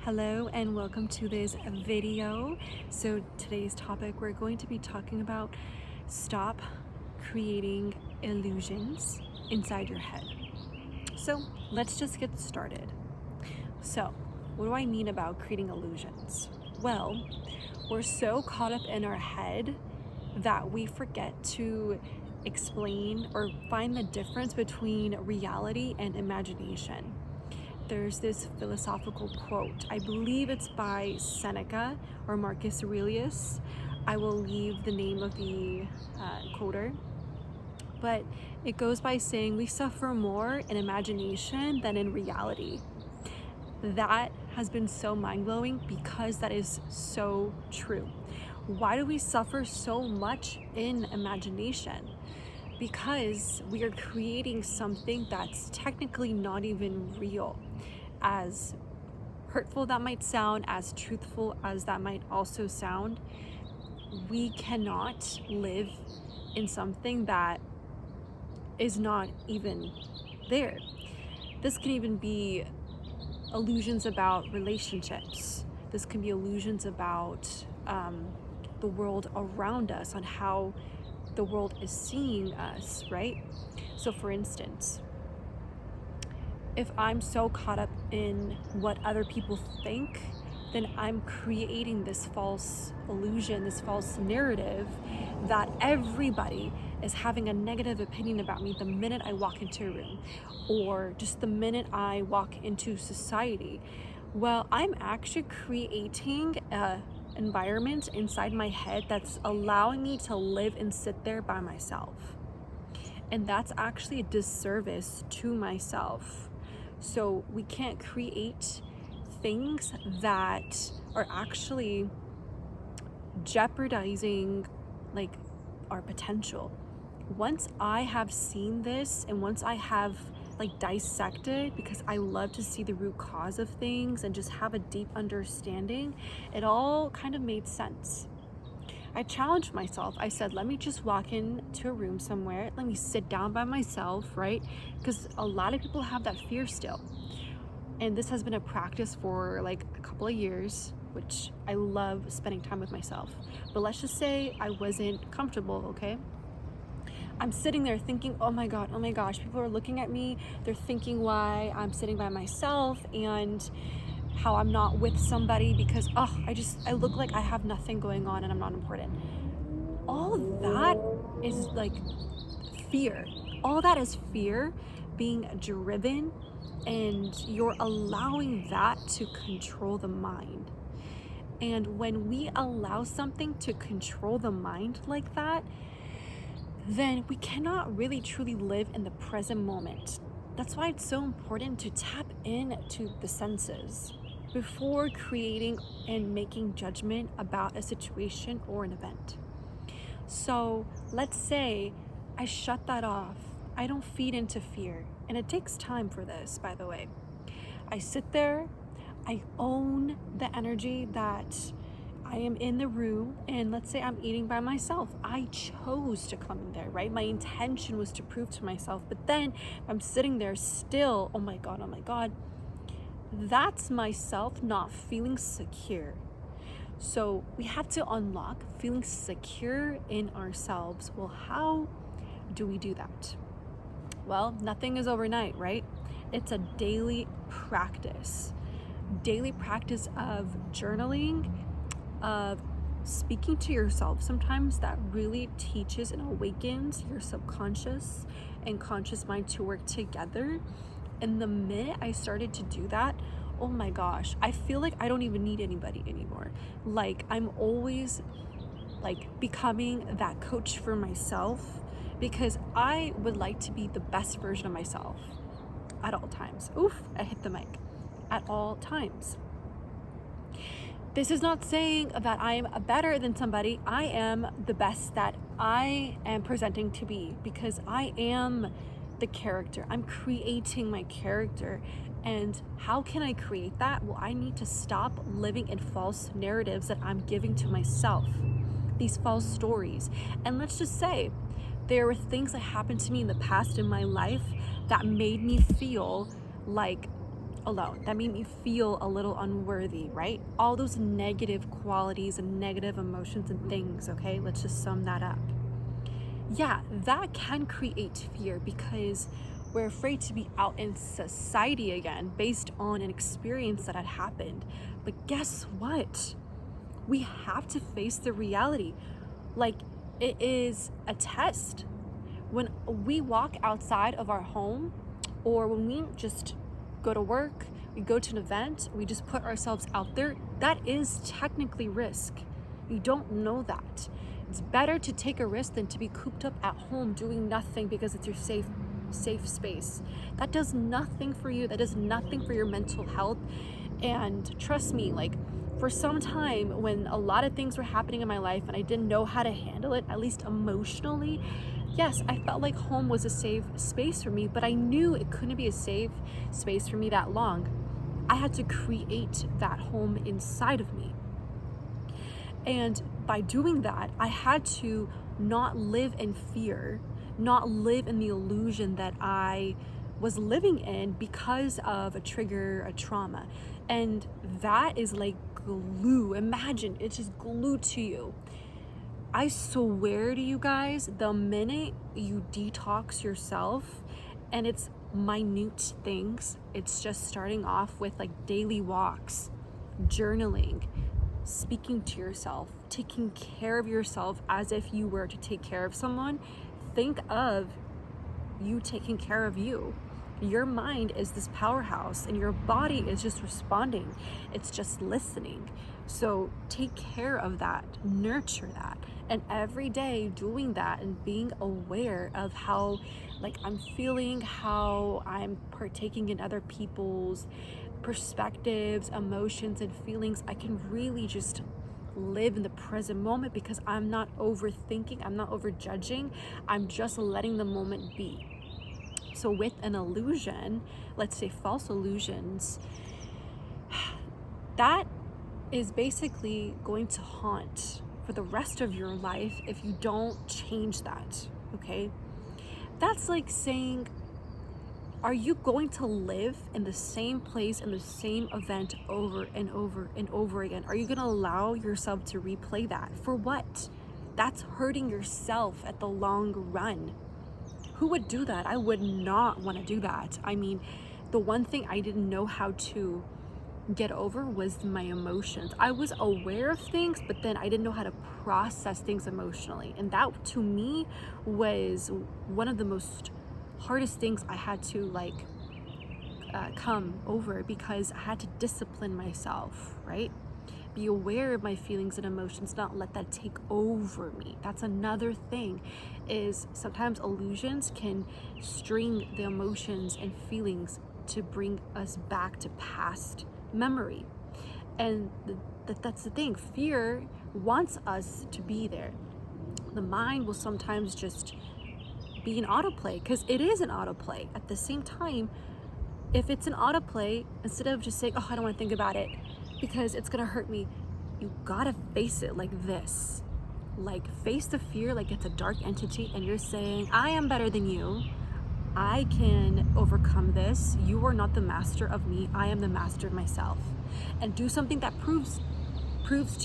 Hello and welcome to this video. So today's topic, we're going to be talking about stop creating illusions inside your head. So let's just get started. So what do I mean about creating illusions? Well, we're so caught up in our head that we forget to explain or find the difference between reality and imagination. There's this philosophical quote. I believe it's by Seneca or Marcus Aurelius. I will leave the name of the quoter. But it goes by saying we suffer more in imagination than in reality. That has been so mind-blowing because that is so true. Why do we suffer so much in imagination? Because we are creating something that's technically not even real. As hurtful that might sound, as truthful as that might also sound, we cannot live in something that is not even there. This can even be illusions about relationships. This can be illusions about the world around us, on how the world is seeing us, right? So for instance, if I'm so caught up in what other people think, then I'm creating this false illusion, this false narrative that everybody is having a negative opinion about me the minute I walk into a room, or just the minute I walk into society. Well, I'm actually creating a environment inside my head that's allowing me to live and sit there by myself. And that's actually a disservice to myself. So we can't create things that are actually jeopardizing like our potential. Once I have seen this, and once I have like dissected, because I love to see the root cause of things and just have a deep understanding, it all kind of made sense. I challenged myself. I said, let me just walk into a room somewhere, let me sit down by myself, right? Because a lot of people have that fear still. And this has been a practice for like a couple of years, which I love spending time with myself. But let's just say I wasn't comfortable, okay? I'm sitting there thinking, oh my gosh, people are looking at me. They're thinking why I'm sitting by myself and how I'm not with somebody because, I look like I have nothing going on and I'm not important. All of that is like fear. All that is fear being driven, and you're allowing that to control the mind. And when we allow something to control the mind like that, then we cannot really truly live in the present moment. That's why it's so important to tap into the senses before creating and making judgment about a situation or an event. So let's say I shut that off. I don't feed into fear. And it takes time for this, by the way. I sit there, I own the energy that I am in the room, and let's say I'm eating by myself. I chose to come in there, right? My intention was to prove to myself, but then I'm sitting there still, oh my God, that's myself not feeling secure. So we have to unlock feeling secure in ourselves. Well, how do we do that? Well, nothing is overnight, right? It's a daily practice of journaling, of speaking to yourself. Sometimes that really teaches and awakens your subconscious and conscious mind to work together. And the minute I started to do that, oh my gosh, I feel like I don't even need anybody anymore. Like I'm always like becoming that coach for myself, because I would like to be the best version of myself at all times. Oof, I hit the mic. At all times. This is not saying that I am better than somebody. I am the best that I am presenting to be, because I am the character. I'm creating my character. And how can I create that? Well, I need to stop living in false narratives that I'm giving to myself, these false stories. And let's just say there were things that happened to me in the past in my life that made me feel like alone. That made me feel a little unworthy, right? All those negative qualities and negative emotions and things, okay? Let's just sum that up. Yeah, that can create fear because we're afraid to be out in society again based on an experience that had happened. But guess what? We have to face the reality. Like, it is a test. When we walk outside of our home, or when we just go to work, we go to an event, we just put ourselves out there, that is technically risk. You don't know that. It's better to take a risk than to be cooped up at home doing nothing because it's your safe space. That does nothing for you. That does nothing for your mental health. And trust me, like, for some time when a lot of things were happening in my life and I didn't know how to handle it, at least emotionally, yes, I felt like home was a safe space for me, but I knew it couldn't be a safe space for me that long. I had to create that home inside of me. And by doing that, I had to not live in fear, not live in the illusion that I was living in because of a trigger, a trauma. And that is like glue. Imagine it's just glued to you. I swear to you guys, the minute you detox yourself, and it's minute things, it's just starting off with like daily walks, journaling, speaking to yourself, taking care of yourself as if you were to take care of someone. Think of you taking care of you. Your mind is this powerhouse and your body is just responding. It's just listening. So take care of that, nurture that. And every day doing that and being aware of how like I'm feeling, how I'm partaking in other people's perspectives, emotions, and feelings, I can really just live in the present moment because I'm not overthinking, I'm not overjudging, I'm just letting the moment be. So with an illusion, let's say false illusions, that is basically going to haunt for the rest of your life if you don't change that, okay? That's like saying, are you going to live in the same place, in the same event over and over and over again? Are you going to allow yourself to replay that? For what? That's hurting yourself at the long run. Who would do that? I would not want to do that. I mean, the one thing I didn't know how to get over was my emotions. I was aware of things, but then I didn't know how to process things emotionally. And that to me was one of the most hardest things I had to come over, because I had to discipline myself, right? Be aware of my feelings and emotions, not let that take over me. That's another thing, is sometimes illusions can string the emotions and feelings to bring us back to past memory. And that's the thing. Fear wants us to be there. The mind will sometimes just be an autoplay, because it is an autoplay. At the same time, if it's an autoplay, instead of just saying, oh, I don't want to think about it because it's gonna hurt me, you gotta face it like this. Like, face the fear like it's a dark entity and you're saying, I am better than you. I can overcome this. You are not the master of me. I am the master of myself. And do something that proves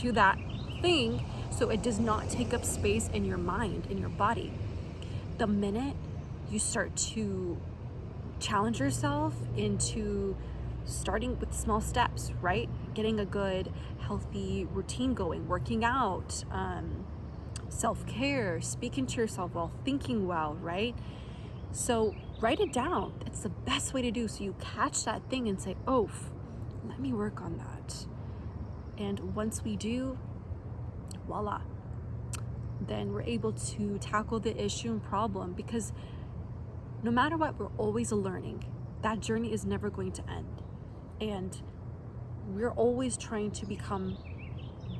to that thing so it does not take up space in your mind, in your body. The minute you start to challenge yourself into starting with small steps, right? Getting a good, healthy routine going, working out, self-care, speaking to yourself well, thinking well, right? So write it down. It's the best way to do. So you catch that thing and say, oh, let me work on that. And once we do, voila, then we're able to tackle the issue and problem, because no matter what, we're always learning. That journey is never going to end. And we're always trying to become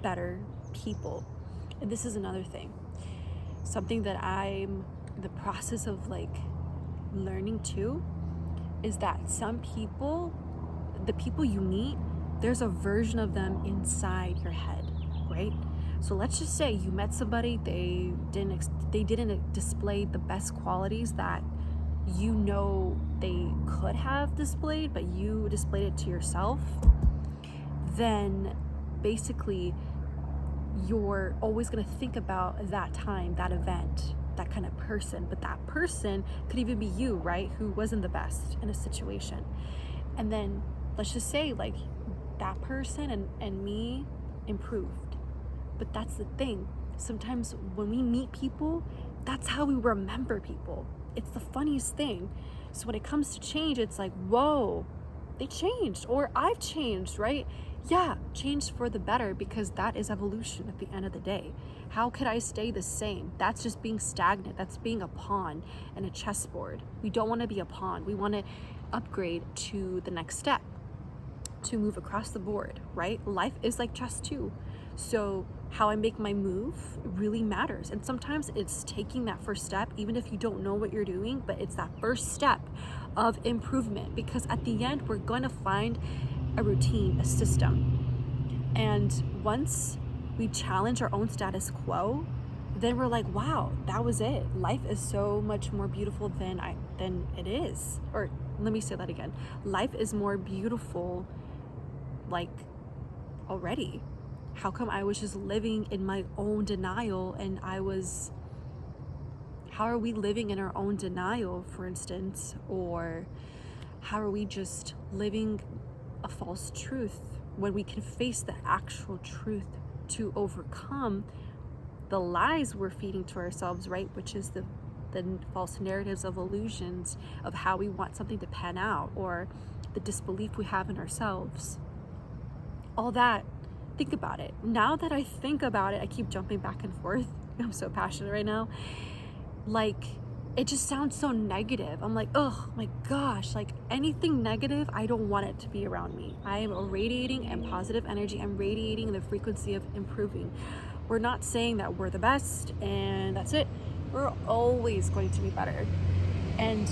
better people. And this is another thing. Something that I'm in the process of learning too, is that some people, the people you meet, there's a version of them inside your head, right? So let's just say you met somebody, they didn't display the best qualities that you know they could have displayed, but you displayed it to yourself, then basically you're always going to think about that time, that event, that kind of person. But that person could even be you, right? Who wasn't the best in a situation. And then let's just say like that person and me improved. But that's the thing. Sometimes when we meet people, that's how we remember people. It's the funniest thing. So when it comes to change, it's like, whoa, they changed, or I've changed, right? Yeah, changed for the better, because that is evolution at the end of the day. How could I stay the same? That's just being stagnant. That's being a pawn in a chessboard. We don't want to be a pawn. We want to upgrade to the next step, to move across the board, right? Life is like chess too. So how I make my move really matters. And sometimes it's taking that first step, even if you don't know what you're doing, but it's that first step of improvement, because at the end, we're going to find a routine, a system. And once we challenge our own status quo, then we're like, wow, that was it. Life is so much more beautiful than it is. Or let me say that again. Life is more beautiful, like, already. How come I was just living in my own denial, and how are we living in our own denial, for instance? Or how are we just living a false truth when we can face the actual truth to overcome the lies we're feeding to ourselves, right? Which is the false narratives of illusions of how we want something to pan out, or the disbelief we have in ourselves. All that, think about it. Now that I think about it, I keep jumping back and forth. I'm so passionate right now. Like, it just sounds so negative. I'm like, oh my gosh, like anything negative, I don't want it to be around me. I am radiating and positive energy. I'm radiating the frequency of improving. We're not saying that we're the best and that's it. We're always going to be better. And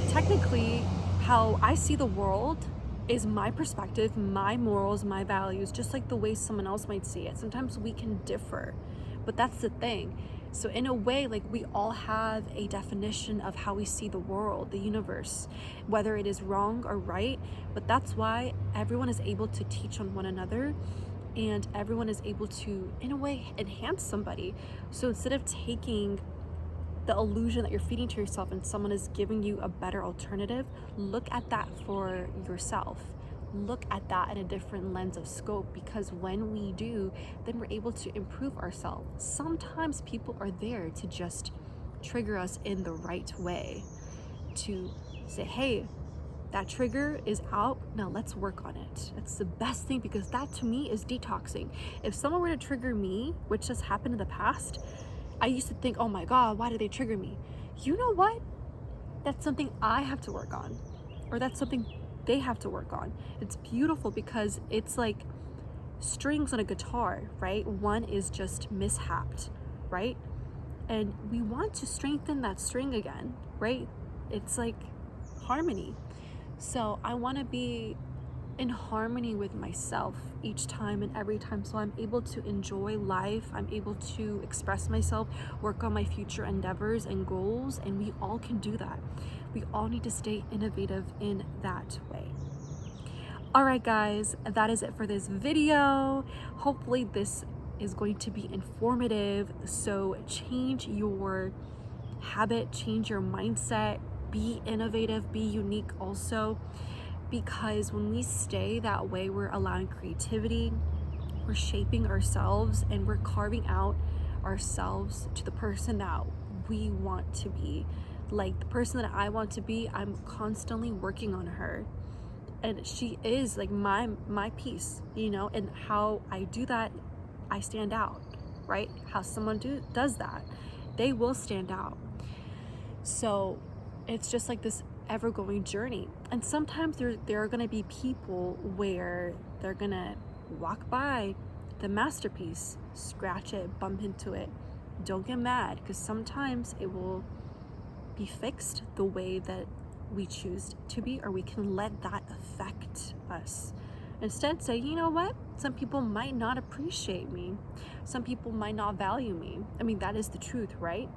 technically, how I see the world is my perspective, my morals, my values, just like the way someone else might see it. Sometimes we can differ, but that's the thing. So in a way, like, we all have a definition of how we see the world, the universe, whether it is wrong or right. But that's why everyone is able to teach on one another, and everyone is able to, in a way, enhance somebody. So instead of taking the illusion that you're feeding to yourself and someone is giving you a better alternative, look at that for yourself. Look at that in a different lens of scope, because when we do, then we're able to improve ourselves. Sometimes people are there to just trigger us in the right way, to say, hey, that trigger is out, now let's work on it. It's the best thing, because that to me is detoxing. If someone were to trigger me, which has happened in the past, I used to think, oh my God, why did they trigger me? You know what? That's something I have to work on, or that's something they have to work on. It's beautiful, because it's like strings on a guitar, right? One is just mishapped, right? And we want to strengthen that string again, right? It's like harmony. So I want to be in harmony with myself each time and every time, so I'm able to enjoy life, I'm able to express myself, work on my future endeavors and goals, and we all can do that. We all need to stay innovative in that way. All right, guys, that is it for this video. Hopefully this is going to be informative. So change your habit, change your mindset, be innovative, be unique also, because when we stay that way, we're allowing creativity, we're shaping ourselves, and we're carving out ourselves to the person that we want to be. Like the person that I want to be, I'm constantly working on her, and she is like my piece, you know. And how I do that, I stand out, right? How someone does that, they will stand out. So it's just like this ever-going journey. And sometimes there are going to be people where they're going to walk by the masterpiece, scratch it, bump into it. Don't get mad, because sometimes it will be fixed the way that we choose to be, or we can let that affect us. Instead, say, you know what? Some people might not appreciate me. Some people might not value me. I mean, that is the truth, right?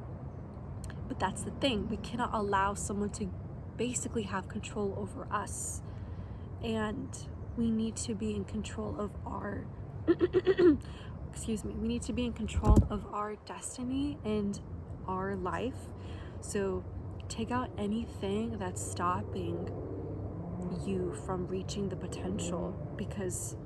But that's the thing, we cannot allow someone to basically have control over us. And we need to be in control of our excuse me, we need to be in control of our destiny and our life. So take out anything that's stopping you from reaching the potential, because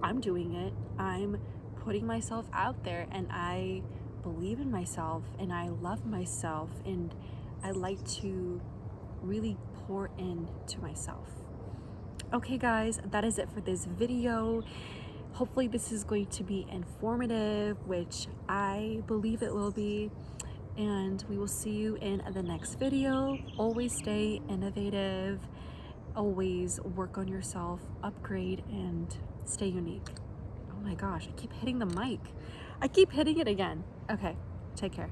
I'm doing it. I'm putting myself out there, and I believe in myself, and I love myself, and I like to really pour into myself. Okay guys, that is it for this video. Hopefully this is going to be informative, which I believe it will be, and we will see you in the next video. Always stay innovative, always work on yourself, upgrade, and stay unique. Oh my gosh, I keep hitting the mic. I keep hitting it again. Okay, take care.